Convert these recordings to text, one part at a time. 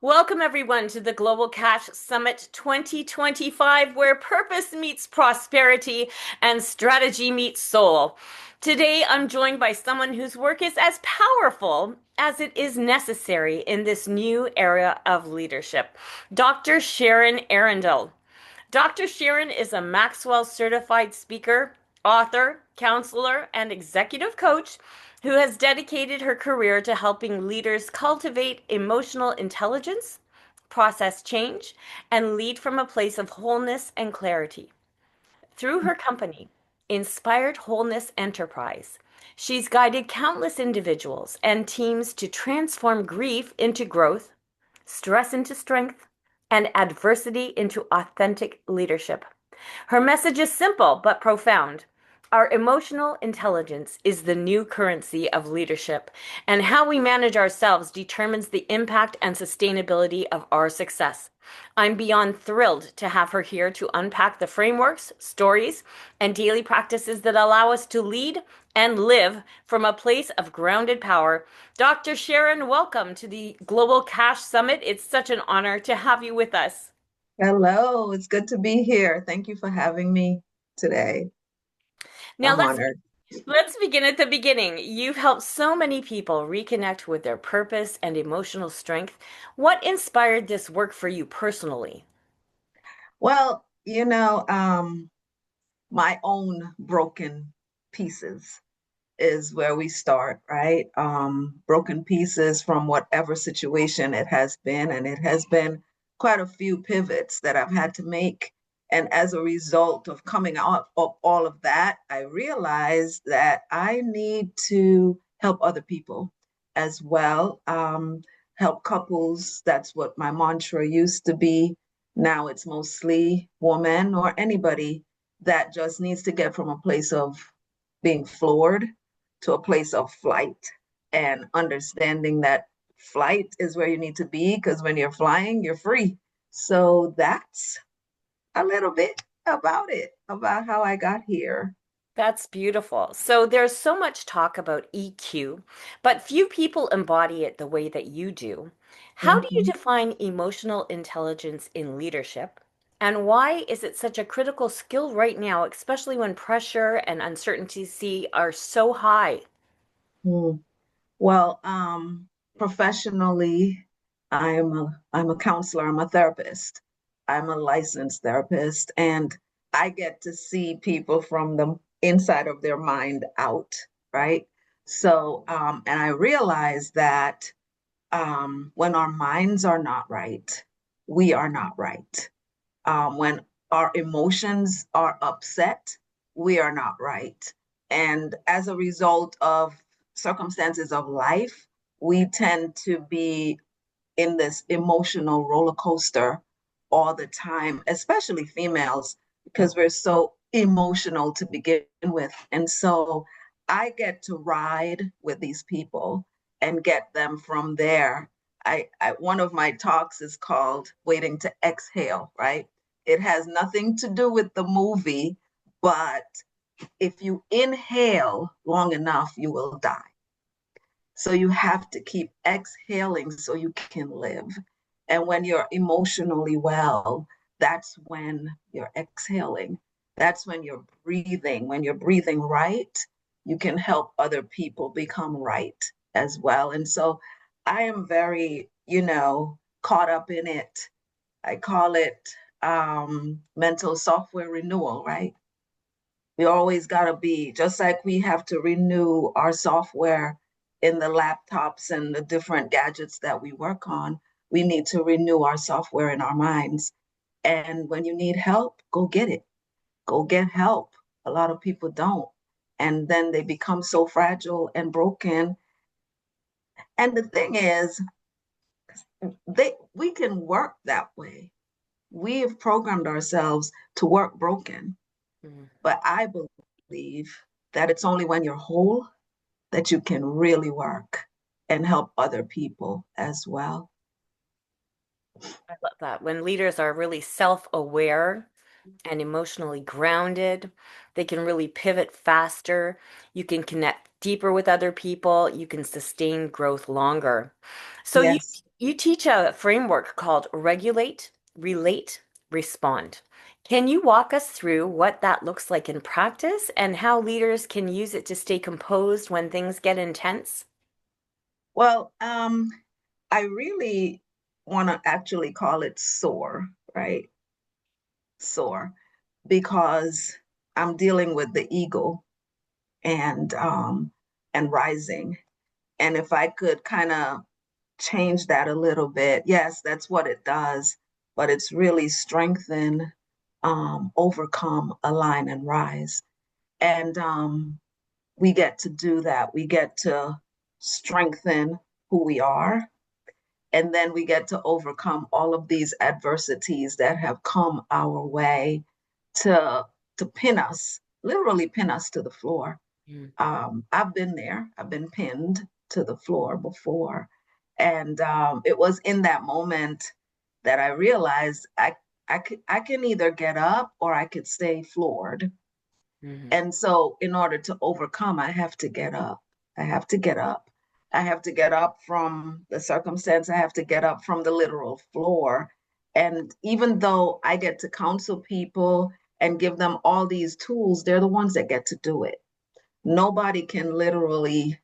Welcome, everyone, to the Global Cash Summit 2025, where purpose meets prosperity and strategy meets soul. Today, I'm joined by someone whose work is as powerful as it is necessary in this new era of leadership, Dr. Sharon Arrindell. Dr. Sharon is a Maxwell-certified speaker, author, counselor, and executive coach who has dedicated her career to helping leaders cultivate emotional intelligence, process change, and lead from a place of wholeness and clarity. Through her company, Inspired Wholeness Enterprise, she's guided countless individuals and teams to transform grief into growth, stress into strength, and adversity into authentic leadership. Her message is simple but profound. Our emotional intelligence is the new currency of leadership, and how we manage ourselves determines the impact and sustainability of our success. I'm beyond thrilled to have her here to unpack the frameworks, stories, and daily practices that allow us to lead and live from a place of grounded power. Dr. Sharon, welcome to the Global Cash Summit. It's such an honor to have you with us. Hello, it's good to be here. Thank you for having me today. Now I'm let's honored. let's begin at the beginning. You've helped so many people reconnect with their purpose and emotional strength. What inspired this work for you personally? Well, my own broken pieces is where we start, right? Broken pieces from whatever situation it has been, and it has been quite a few pivots that I've had to make. And as a result of coming out of all of that, I realized that I need to help other people as well. Help couples. That's what my mantra used to be. Now it's mostly women or anybody that just needs to get from a place of being floored to a place of flight and understanding that flight is where you need to be because when you're flying, you're free. So that's a little bit about it, about how I got here. That's beautiful. So there's so much talk about EQ, but few people embody it the way that you do. How do you Mhm. define emotional intelligence in leadership? And why is it such a critical skill right now, especially when pressure and uncertainty are so high? Mm. Well, professionally, I'm a counselor, I'm a therapist. I'm a licensed therapist, and I get to see people from the inside of their mind out, right? So, and I realize that when our minds are not right, we are not right. When our emotions are upset, we are not right. And as a result of circumstances of life, we tend to be in this emotional roller coaster all the time, especially females, because we're so emotional to begin with. And so I get to ride with these people and get them from there. One of my talks is called Waiting to Exhale, right? It has nothing to do with the movie, but if you inhale long enough, you will die. So you have to keep exhaling so you can live. And when you're emotionally well, that's when you're exhaling. That's when you're breathing. When you're breathing right, you can help other people become right as well. And so I am very, caught up in it. I call it mental software renewal, right? We always got to be, just like we have to renew our software in the laptops and the different gadgets that we work on, we need to renew our software in our minds. And when you need help, go get it. Go get help. A lot of people don't. And then they become so fragile and broken. And the thing is, we can work that way. We have programmed ourselves to work broken. Mm. But I believe that it's only when you're whole that you can really work and help other people as well. I love that. When leaders are really self-aware and emotionally grounded, they can really pivot faster. You can connect deeper with other people. You can sustain growth longer. So you Yes. You teach a framework called Regulate, Relate, Respond. Can you walk us through what that looks like in practice and how leaders can use it to stay composed when things get intense? Well, I really want to actually call it SOAR, right? SOAR, because I'm dealing with the ego and rising. And if I could kind of change that a little bit, yes, that's what it does, but it's really strengthen, overcome, align, and rise. And we get to do that. We get to strengthen who we are, and then we get to overcome all of these adversities that have come our way to to pin us, literally pin us to the floor. Mm, I've been there. I've been pinned to the floor before, and it was in that moment that I realized I can either get up or I could stay floored. mhm, And so, in order to overcome, I have to get up. I have to get up. I have to get up from the circumstance. I have to get up from the literal floor. And even though I get to counsel people and give them all these tools, they're the ones that get to do it. Nobody can literally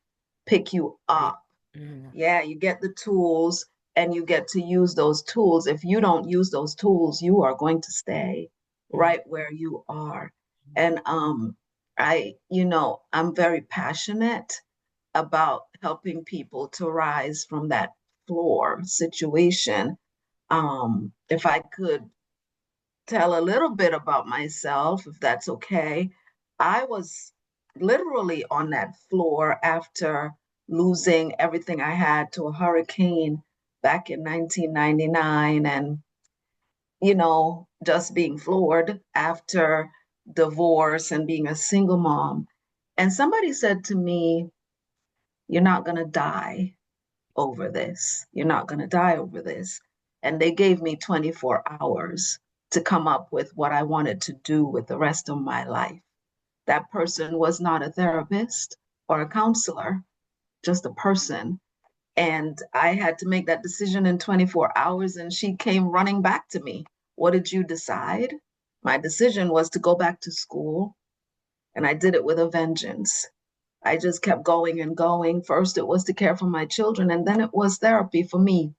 pick you right. up. Mhm, Yeah, you get the tools and you get to use those tools. If you don't use those tools, you are going to stay mhm, right where you are. And I'm very passionate about helping people to rise from that floor situation. If I could tell a little bit about myself, if that's okay. I was literally on that floor after losing everything I had to a hurricane back in 1999, and, just being floored after divorce and being a single mom. And somebody said to me, "You're not going to die over this. You're not going to die over this." And they gave me 24 hours to come up with what I wanted to do with the rest of my life. That person was not a therapist or a counselor, just a person. And I had to make that decision in 24 hours, and she came running back to me. "What did you decide?" My decision was to go back to school, and I did it with a vengeance. I just kept going and going. First, it was to care for my children, and then it was therapy for me.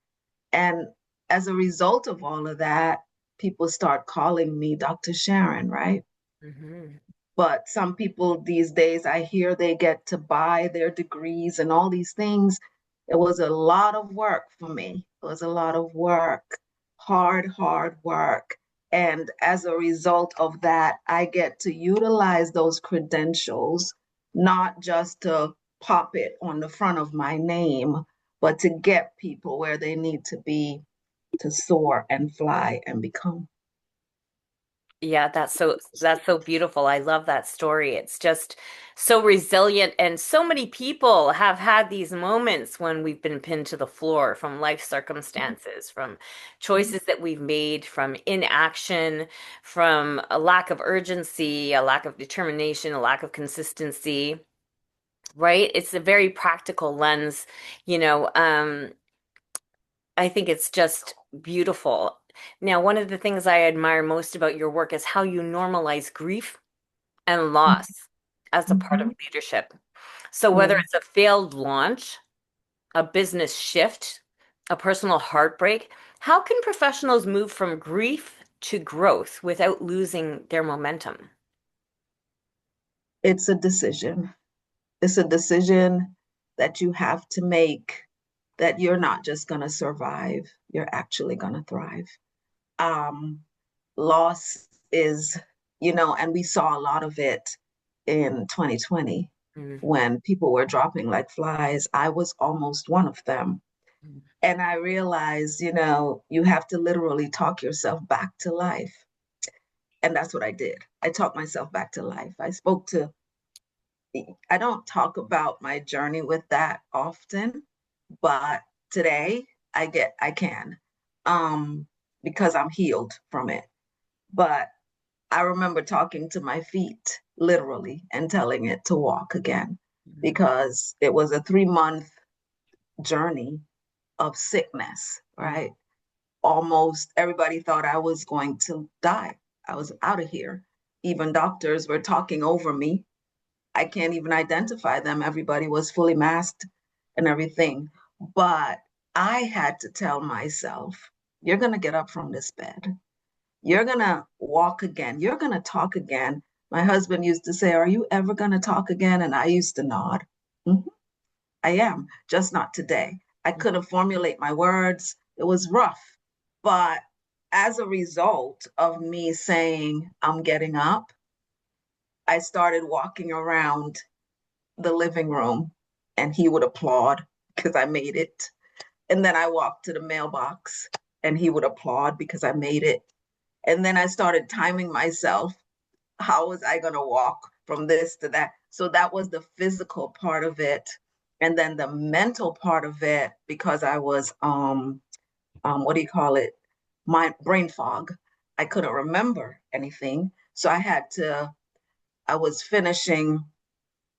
And as a result of all of that, people start calling me Dr. Sharon, right? mhm. But some people these days, I hear they get to buy their degrees and all these things. It was a lot of work for me. It was a lot of work, hard, hard work. And as a result of that, I get to utilize those credentials, not just to pop it on the front of my name, but to get people where they need to be to soar and fly and become. Yeah, that's so beautiful. I love that story. It's just so resilient, and so many people have had these moments when we've been pinned to the floor from life circumstances, from choices that we've made, from inaction, from a lack of urgency, a lack of determination, a lack of consistency, right? It's a very practical lens, you know. I think it's just beautiful. Now, one of the things I admire most about your work is how you normalize grief and loss as a part of Mhm. leadership. So, whether Yeah. it's a failed launch, a business shift, a personal heartbreak, how can professionals move from grief to growth without losing their momentum? It's a decision. It's a decision that you have to make, that you're not just going to survive, you're actually going to thrive. Um, Loss is, and we saw a lot of it in 2020 Mm, when people were dropping like flies. I was almost one of them. mm, And I realized, you have to literally talk yourself back to life. And that's what I did. I talked myself back to life. I don't talk about my journey with that often, but today I can, um, because I'm healed from it. But I remember talking to my feet literally and telling it to walk again, mm, because it was a 3-month journey of sickness, right? Almost everybody thought I was going to die. I was out of here. Even doctors were talking over me. I can't even identify them. Everybody was fully masked and everything. But I had to tell myself, you're going to get up from this bed. You're going to walk again. You're going to talk again. My husband used to say, are you ever going to talk again? And I used to nod. Mhm. I am, just not today. I couldn't formulate my words. It was rough. But as a result of me saying, I'm getting up, I started walking around the living room and he would applaud because I made it. And then I walked to the mailbox and he would applaud because I made it. And then I started timing myself. How was I going to walk from this to that? So that was the physical part of it. And then the mental part of it, because I was, what do you call it? My brain fog. I couldn't remember anything. So I was finishing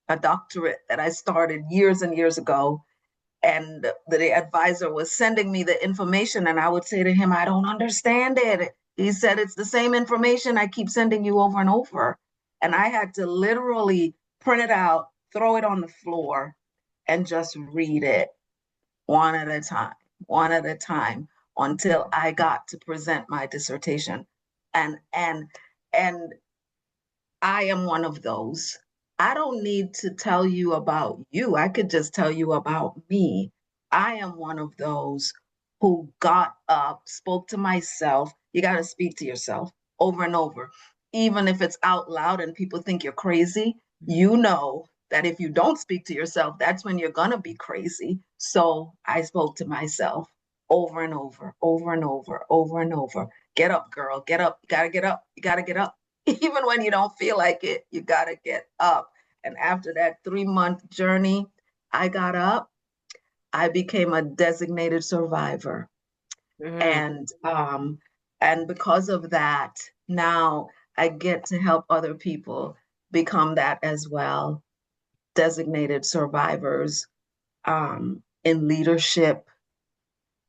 a doctorate that I started years and years ago. And the advisor was sending me the information, and I would say to him, I don't understand it. He said, it's the same information I keep sending you over and over. And I had to literally print it out, throw it on the floor, and just read it one at a time, one at a time, until I got to present my dissertation. And I am one of those. I don't need to tell you about you. I could just tell you about me. I am one of those who got up, spoke to myself. You got to speak to yourself over and over. Even if it's out loud and people think you're crazy, you know that if you don't speak to yourself, that's when you're going to be crazy. So I spoke to myself over and over, over and over, over and over. Get up, girl, get up. You got to get up. You got to get up. Even when you don't feel like it, you got to get up. And after that 3-month journey, I got up. I became a designated survivor. Mm-hmm. And because of that, now I get to help other people become that as well, designated survivors, in leadership,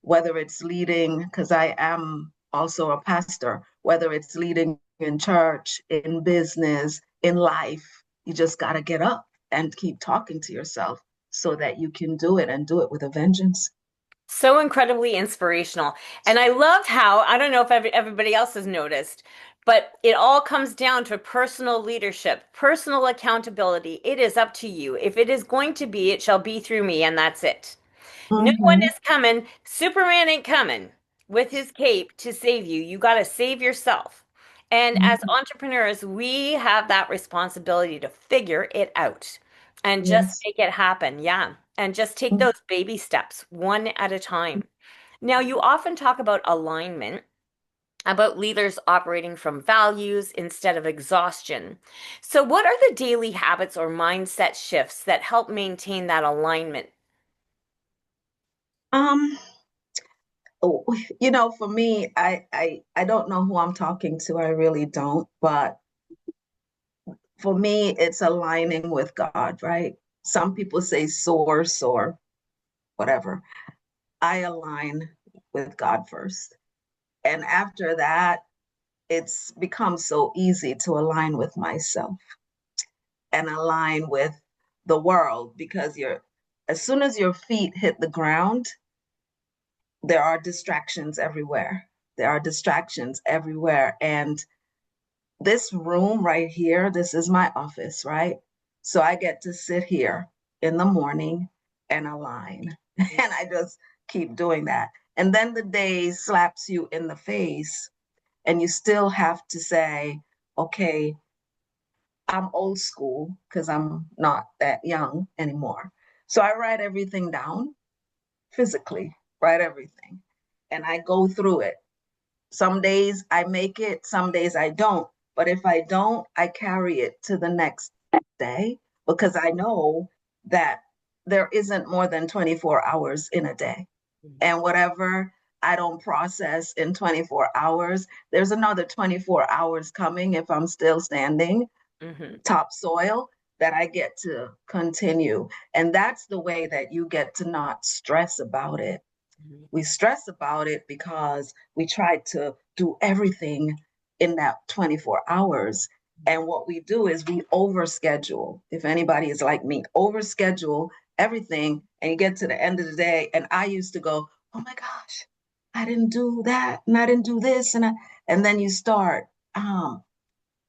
whether it's leading, because I am also a pastor, whether it's leading in church, in business, in life, you just got to get up and keep talking to yourself so that you can do it and do it with a vengeance. So incredibly inspirational. And I loved how, I don't know if everybody else has noticed, but it all comes down to personal leadership, personal accountability. It is up to you. If it is going to be, it shall be through me, and that's it. No one Mm-hmm. is coming. Superman ain't coming with his cape to save you. You got to save yourself. And as Mm-hmm. entrepreneurs, we have that responsibility to figure it out and just Yes. make it happen. Yeah. And just take those baby steps one at a time. Now, you often talk about alignment, about leaders operating from values instead of exhaustion. So, what are the daily habits or mindset shifts that help maintain that alignment? Um, for me, I don't know who I'm talking to. I really don't. But for me, it's aligning with God, right? Some people say soar, whatever. I align with God first. And after that, it's become so easy to align with myself and align with the world because as soon as your feet hit the ground, there are distractions everywhere. There are distractions everywhere. And this room right here, this is my office, right? So I get to sit here in the morning and align. And I just keep doing that. And then the day slaps you in the face, and you still have to say, okay, I'm old school because I'm not that young anymore. So I write everything down physically, write everything, and I go through it. Some days I make it, some days I don't. But if I don't, I carry it to the next day because I know that there isn't more than 24 hours in a day. And whatever I don't process in 24 hours, there's another 24 hours coming if I'm still standing Mhm. topsoil that I get to continue. And that's the way that you get to not stress about it. Mhm. We stress about it because we try to do everything in that 24 hours. And what we do is we overschedule. If anybody is like me, overschedule everything, and you get to the end of the day. And I used to go, oh my gosh, I didn't do that, and I didn't do this, and then you start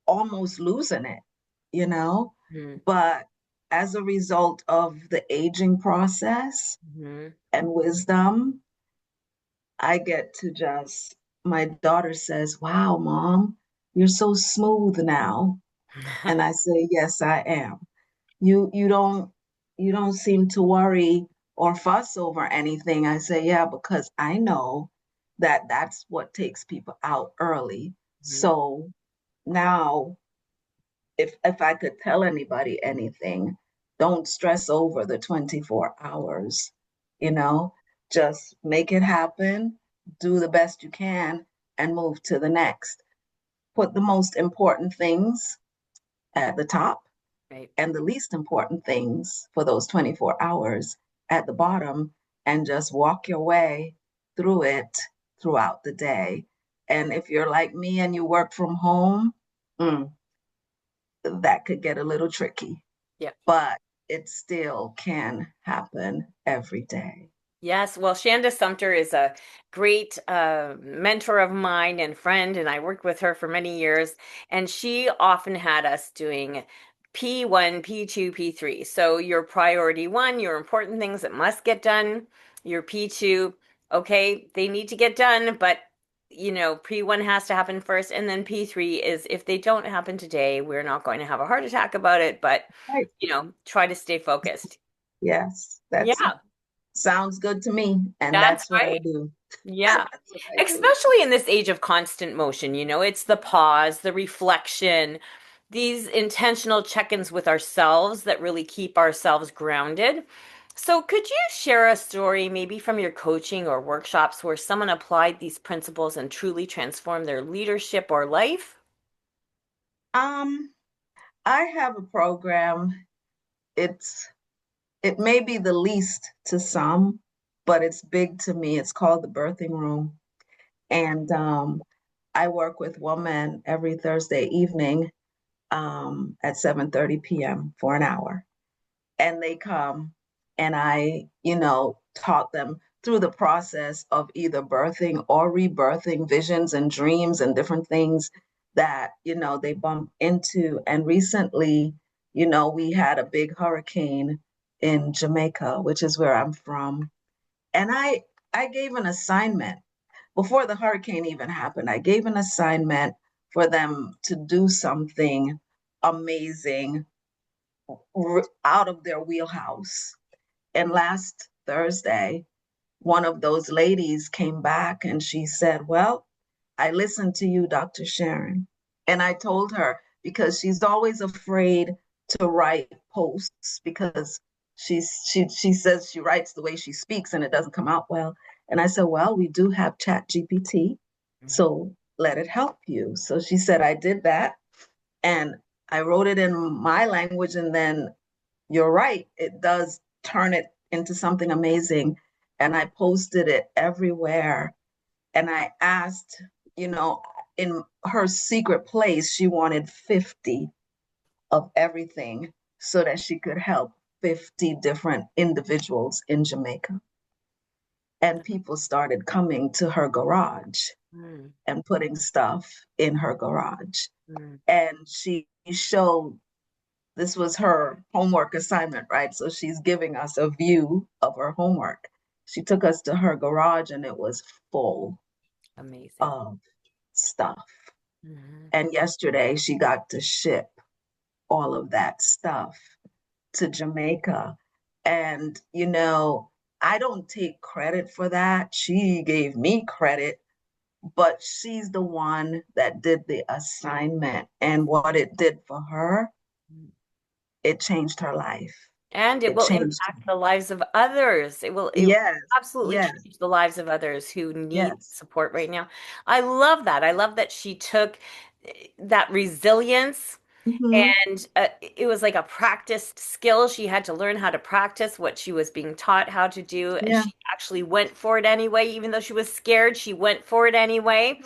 almost losing it, you know. Mhm. But as a result of the aging process Mhm. and wisdom, I get to just, my daughter says, wow, mom, you're so smooth now. And I say, yes, I am. You don't seem to worry or fuss over anything. I say, yeah, because I know that that's what takes people out early. Mhm. So now, if I could tell anybody anything, don't stress over the 24 hours, you know, just make it happen, do the best you can, and move to the next. Put the most important things at the top Right. and the least important things for those 24 hours at the bottom, and just walk your way through it throughout the day. And if you're like me and you work from home, mm, that could get a little tricky, Yeah. but it still can happen every day. Yes, well, Shanda Sumter is a great mentor of mine and friend, and I worked with her for many years. And she often had us doing P1, P2, P3. So your priority one, your important things that must get done. Your P2, okay, they need to get done, but P1 has to happen first. And then P3 is if they don't happen today, we're not going to have a heart attack about it, but Right. try to stay focused. Yes, that's Yeah, sounds good to me. And that's that's what I right. do. Yeah. That's what I do. Especially in this age of constant motion, it's the pause, the reflection, these intentional check-ins with ourselves that really keep ourselves grounded. So, could you share a story, maybe from your coaching or workshops, where someone applied these principles and truly transformed their leadership or life? Um, I have a program. It may be the least to some, but it's big to me. It's called the Birthing Room. And I work with women every Thursday evening at 7:30 p.m. for an hour. And they come, and I, taught them through the process of either birthing or rebirthing visions and dreams and different things that, they bump into. And recently, we had a big hurricane in Jamaica, which is where I'm from. And I gave an assignment before the hurricane even happened. I gave an assignment for them to do something amazing out of their wheelhouse. And last Thursday, one of those ladies came back and she said, well, I listened to you, Dr. Sharon. And I told her, because she's always afraid to write posts because she says she writes the way she speaks and it doesn't come out well. And I said, well, we do have Chat GPT, Mhm. so let it help you. So she said, I did that, and I wrote it in my language, and then you're right, it does turn it into something amazing. And I posted it everywhere. And I asked, you know, in her secret place, she wanted 50 of everything so that she could help 50 different individuals in Jamaica. And people started coming to her garage Mm, and putting stuff in her garage. mm. And she showed, this was her homework assignment, right? So she's giving us a view of her homework. She took us to her garage and it was full Amazing. of stuff. Mhm. And yesterday she got to ship all of that stuff to Jamaica. And, I don't take credit for that. She gave me credit, but she's the one that did the assignment. And what it did for her, it changed her life. And it It will changed. impact the lives of others. It will Yes, absolutely yes, change the lives of others who need yes. support right now. I love that. I love that she took that resilience Mm-hmm. And it was like a practiced skill. She had to learn how to practice what she was being taught how to do. And Yeah. she actually went for it anyway, even though she was scared, she went for it anyway.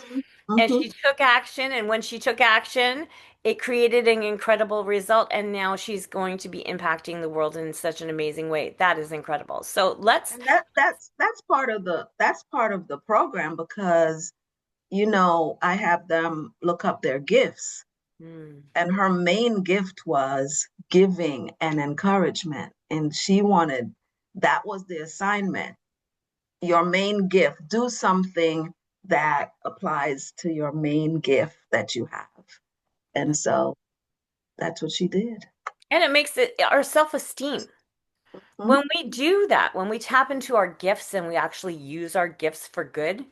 And Mm-hmm. she took action. And when she took action, it created an incredible result. And now she's going to be impacting the world in such an amazing way. That is incredible. So let's, And that's part of the program because I have them look up their gifts. mm, And her main gift was giving and encouragement. And she wanted, that was the assignment. Your main gift, do something that applies to your main gift that you have. yeah. And so that's what she did. And it makes it our self-esteem. Mhm. When we do that, when we tap into our gifts and we actually use our gifts for good,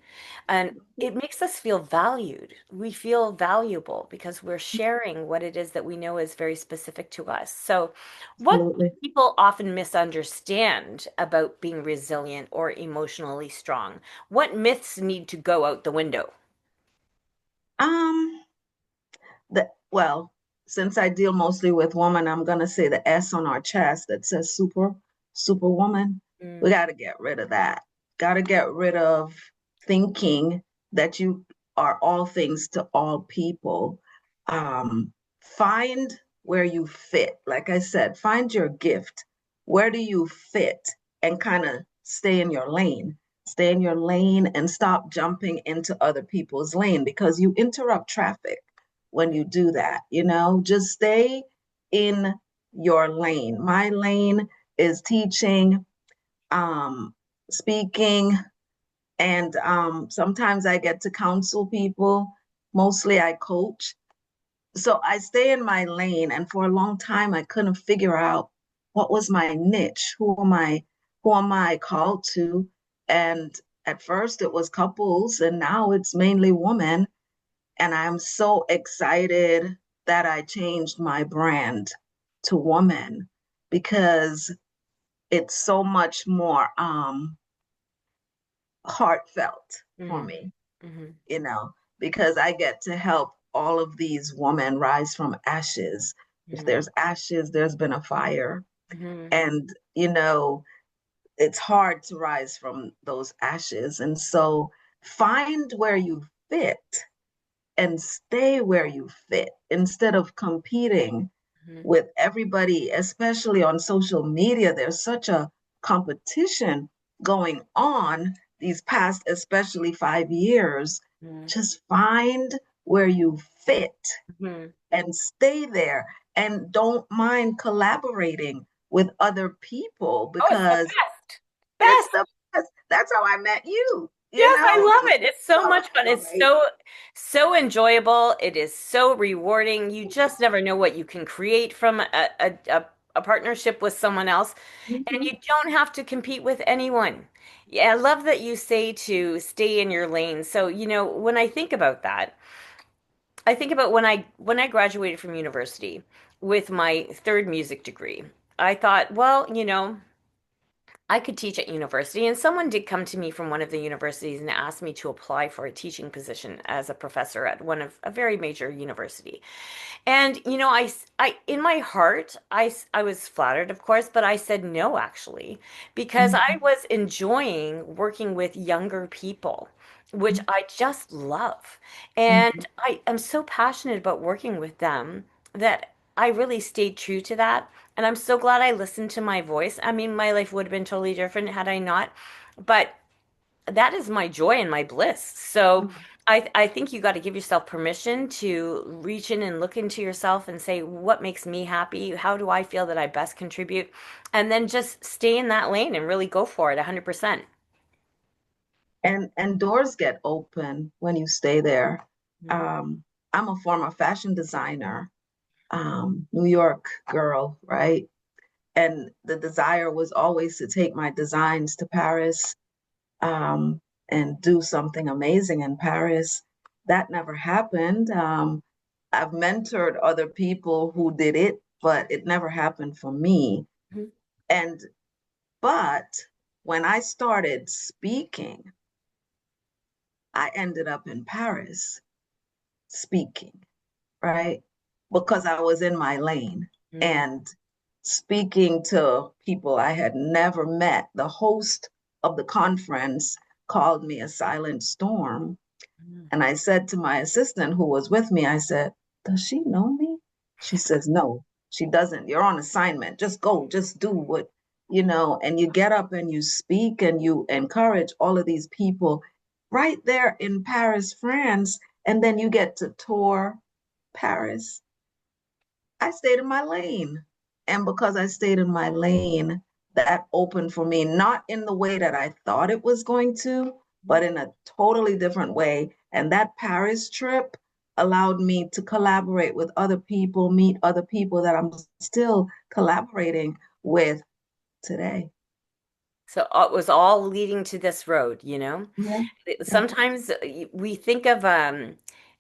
and it makes us feel valued. We feel valuable because we're sharing what it is that we know is very specific to us. So, what do Absolutely. people often misunderstand about being resilient or emotionally strong? What myths need to go out the window? Um, well, since I deal mostly with women, I'm gonna say the S on our chest that says superwoman. We Mm, got to get rid of that. Got to get rid of thinking that you are all things to all people. Find where you fit. Like I said, find your gift. Where do you fit? And kind of stay in your lane. Stay in your lane and stop jumping into other people's lane because you interrupt traffic when you do that. Just stay in your lane. My lane is teaching, um, speaking, and sometimes I get to counsel people. Mostly I coach. So I stay in my lane, and for a long time I couldn't figure out what was my niche. Who am I called to? And at first it was couples, and now it's mainly women. And I'm so excited that I changed my brand to woman because it's so much more heartfelt for mhm, me, mhm, you know, because I get to help all of these women rise from ashes. If mhm, there's ashes, there's been a fire. mhm. And, it's hard to rise from those ashes. And so find where you fit and stay where you fit instead of competing Mhm. with everybody, especially on social media. There's such a competition going on these past, especially 5 years. Mhm. Just find where you fit Mhm. and stay there and don't mind collaborating with other people Oh, it's the because best. it's Best. the best. That's how I met you, Yes, I love just it. It's so much fun. It's collaborate. so enjoyable. It is so rewarding. You just never know what you can create from a partnership with someone else, and Mhm. you don't have to compete with anyone. Yeah, I love that you say to stay in your lane. So, when I think about that, I think about when I graduated from university with my third music degree. I thought, well, I could teach at university, and someone did come to me from one of the universities and asked me to apply for a teaching position as a professor at one of a very major university. And in my heart, I was flattered, of course, but I said no, actually, because I Mhm. was enjoying working with younger people, which I just love. And Mhm. I am so passionate about working with them that I really stayed true to that. And I'm so glad I listened to my voice. I mean, my life would have been totally different had I not. But that is my joy and my bliss. So Mhm. I think you got to give yourself permission to reach in and look into yourself and say, what makes me happy? How do I feel that I best contribute? And then just stay in that lane and really go for it 100%. And doors get open when you stay there. Mhm. Um, I'm a former fashion designer, New York girl, right? And the desire was always to take my designs to Paris, um, and do something amazing in Paris. That never happened. I've mentored other people who did it, but it never happened for me. Mhm. And but when I started speaking, I ended up in Paris speaking, right? because I was in my lane Mm, and speaking to people I had never met. The host of the conference called me a silent storm. mm. And I said to my assistant who was with me, I said, does she know me? She says, no, she doesn't. You're on assignment. Just go, just do what, and you get up and you speak and you encourage all of these people right there in Paris, France. And then you get to tour Paris. I stayed in my lane. And because I stayed in my lane, that opened for me, not in the way that I thought it was going to, but in a totally different way. And that Paris trip allowed me to collaborate with other people, meet other people that I'm still collaborating with today. So it was all leading to this road, you know? Yeah. Yeah. Sometimes we think of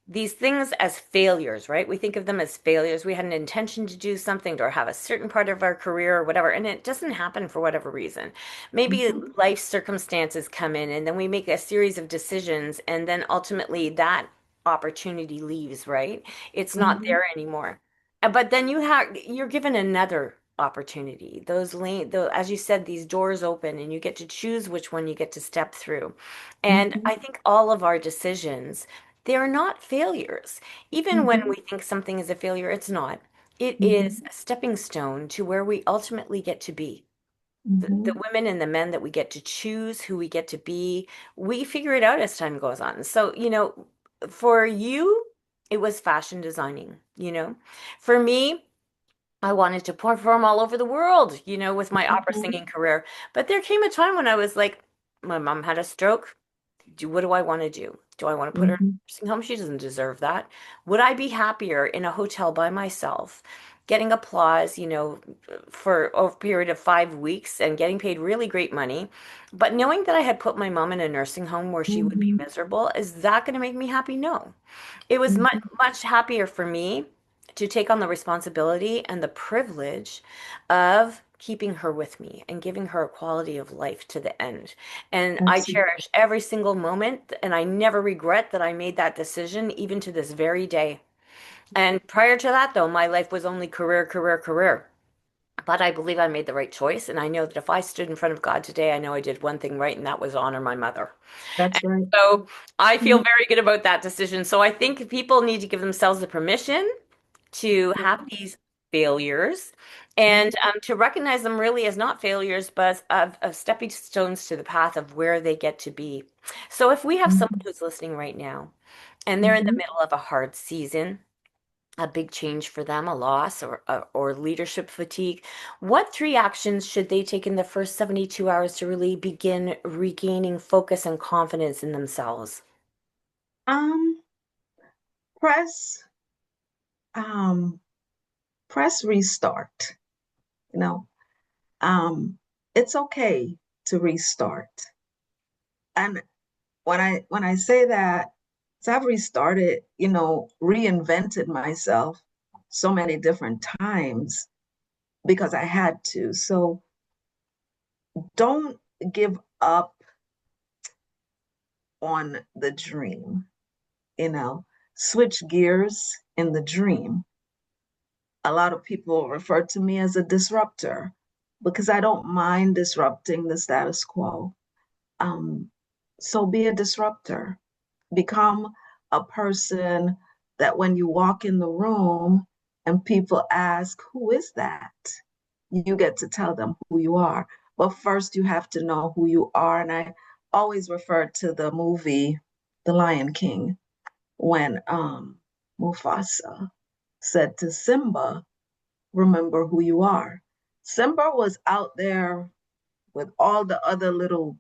these things as failures, right? We think of them as failures. We had an intention to do something or have a certain part of our career or whatever, and it doesn't happen for whatever reason. Maybe Mhm. life circumstances come in, and then we make a series of decisions, and then ultimately that opportunity leaves, right? It's not Mhm. there anymore. But then you're given another opportunity. As you said, these doors open and you get to choose which one you get to step through. And Mhm. I think all of our decisions, they're not failures. Even when Mhm. we think something is a failure, it's not. It is Mhm. a stepping stone to where we ultimately get to be. The Mhm. women and the men that we get to choose who we get to be, we figure it out as time goes on. So, for you, it was fashion designing, you know. For me, I wanted to perform all over the world, with my opera Mhm. singing career. But there came a time when I was like, my mom had a stroke. What do I want to do? Do I want to put her in Mhm. a nursing home? She doesn't deserve that. Would I be happier in a hotel by myself, getting applause, for a period of 5 weeks and getting paid really great money, but knowing that I had put my mom in a nursing home where she would be Mhm. miserable, is that going to make me happy? No. It was much, Mhm. much happier for me to take on the responsibility and the privilege of keeping her with me and giving her a quality of life to the end. And I Absolutely. cherish every single moment, and I never regret that I made that decision, even to this very day. And prior to that, though, my life was only career, career, career. But I believe I made the right choice. And I know that if I stood in front of God today, I know I did one thing right, and that was honor my mother. That's right. So I feel Mhm. very good about that decision. So I think people need to give themselves the permission to have these failures and to recognize them really as not failures, but of stepping stones to the path of where they get to be. So if we have someone Mhm. who's listening right now and they're in the Mhm. middle of a hard season, a big change for them, a loss or leadership fatigue, what three actions should they take in the first 72 hours to really begin regaining focus and confidence in themselves? Um, press um press restart. You know, it's okay to restart. And when I say that, so I've restarted, reinvented myself so many different times because I had to. So don't give up on the dream, you know, switch gears in the dream. A lot of people refer to me as a disruptor because I don't mind disrupting the status quo. Um, so be a disruptor. Become a person that when you walk in the room and people ask, who is that? You get to tell them who you are. But first, you have to know who you are. And I always refer to the movie The Lion King when Mufasa said to Simba, remember who you are. Simba was out there with all the other little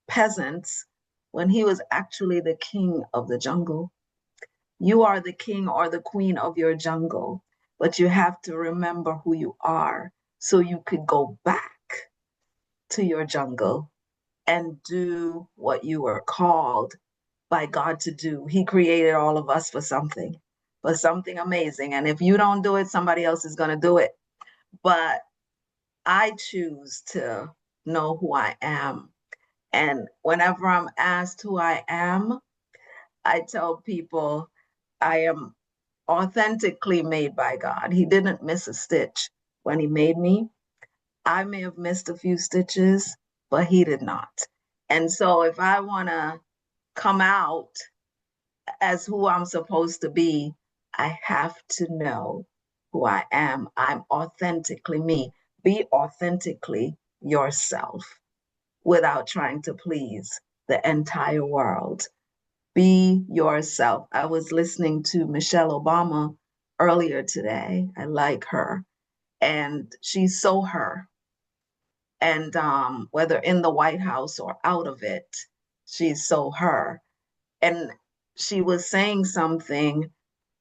peasants when he was actually the king of the jungle. You are the king or the queen of your jungle, but you have to remember who you are so you could go back to your jungle and do what you were called by God to do. He created all of us for something amazing. And if you don't do it, somebody else is going to do it. But I choose to know who I am. And whenever I'm asked who I am, I tell people I am authentically made by God. He didn't miss a stitch when he made me. I may have missed a few stitches, but he did not. And so if I want to come out as who I'm supposed to be, I have to know who I am. I'm authentically me. Be authentically yourself without trying to please the entire world. Be yourself. I was listening to Michelle Obama earlier today. I like her, and she's so her. And whether in the White House or out of it, she's so her. And she was saying something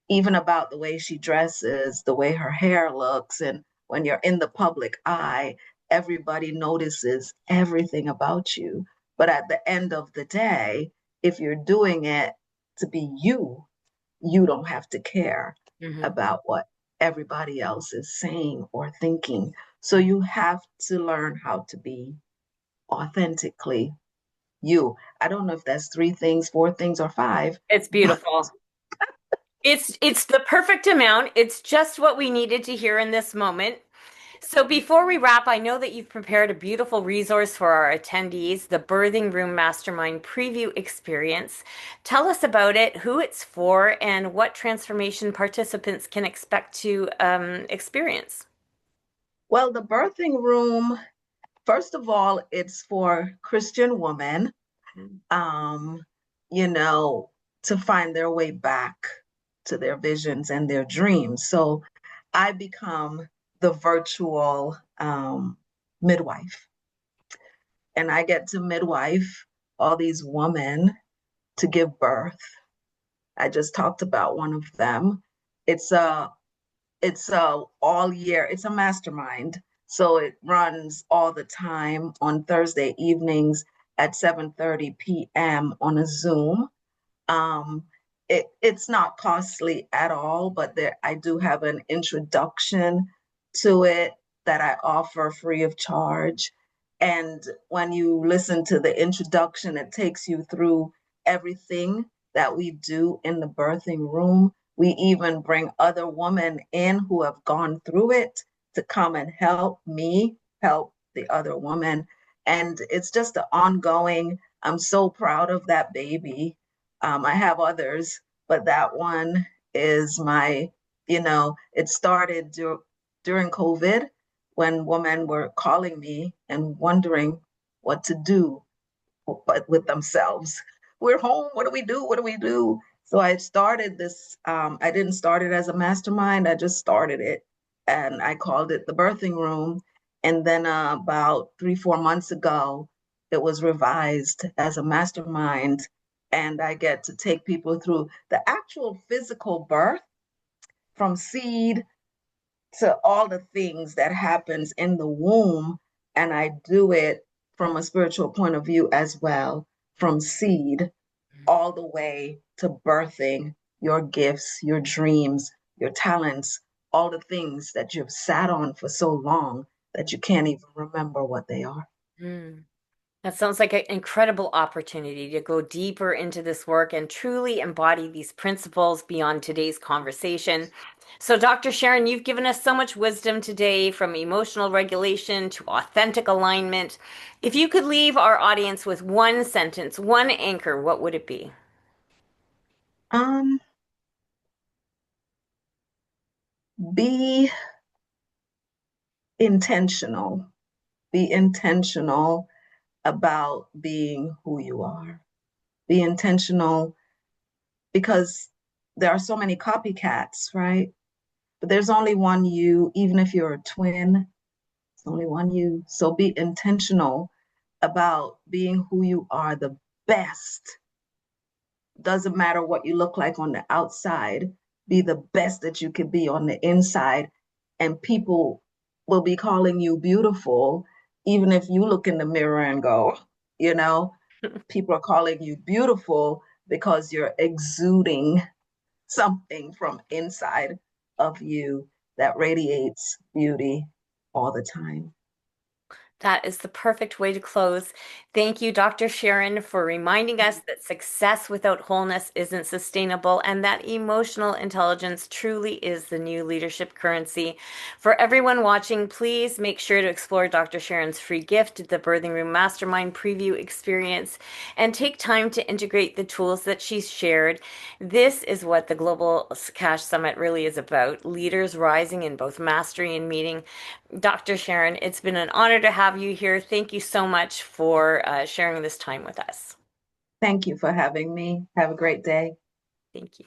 even about the way she dresses, the way her hair looks. And when you're in the public eye, everybody notices everything about you. But at the end of the day, if you're doing it to be you, you don't have to care Mm-hmm. about what everybody else is saying or thinking. So you have to learn how to be authentically you. I don't know if that's three things, four things, or five, It's but beautiful. It's the perfect amount. It's just what we needed to hear in this moment. So before we wrap, I know that you've prepared a beautiful resource for our attendees, the Birthing Room Mastermind Preview Experience. Tell us about it, who it's for, and what transformation participants can expect to experience. well, the birthing room, first of all, it's for Christian women, um, you know, to find their way back to their visions and their dreams. So I become the virtual midwife, and I get to midwife all these women to give birth. I just talked about one of them. It's a it's a all year. It's a mastermind, so it runs all the time on Thursday evenings at 7:30 p.m. on a Zoom. Um, it's not costly at all, but there I do have an introduction to it that I offer free of charge. And when you listen to the introduction, it takes you through everything that we do in the birthing room. We even bring other women in who have gone through it to come and help me help the other woman. And it's just an ongoing, I'm so proud of that baby. I have others, but that one is my, it started during COVID when women were calling me and wondering what to do but with themselves. We're home. What do we do? What do we do? So I started this. I didn't start it as a mastermind. I just started it, and I called it the birthing room. And then about 3, 4 months ago, it was revised as a mastermind, and I get to take people through the actual physical birth from seed to all the things that happens in the womb, and I do it from a spiritual point of view as well, from seed all the way to birthing your gifts, your dreams, your talents, all the things that you've sat on for so long that you can't even remember what they are. Mm. That sounds like an incredible opportunity to go deeper into this work and truly embody these principles beyond today's conversation. So, Dr. Sharon, you've given us so much wisdom today, from emotional regulation to authentic alignment. If you could leave our audience with one sentence, one anchor, what would it be? Um, be intentional. Be intentional about being who you are. Be intentional because there are so many copycats, right? But there's only one you, even if you're a twin, it's only one you. So be intentional about being who you are, the best. Doesn't matter what you look like on the outside, be the best that you can be on the inside. And people will be calling you beautiful, even if you look in the mirror and go, you know, people are calling you beautiful because you're exuding something from inside of you that radiates beauty all the time. That is the perfect way to close. Thank you, Dr. Sharon, for reminding us that success without wholeness isn't sustainable and that emotional intelligence truly is the new leadership currency. For everyone watching, please make sure to explore Dr. Sharon's free gift, the Birthing Room Mastermind Preview Experience, and take time to integrate the tools that she's shared. This is what the Global Cash Summit really is about, leaders rising in both mastery and meeting. Dr. Sharon, it's been an honor to have you here. Thank you so much for sharing this time with us. Thank you for having me. Have a great day. Thank you.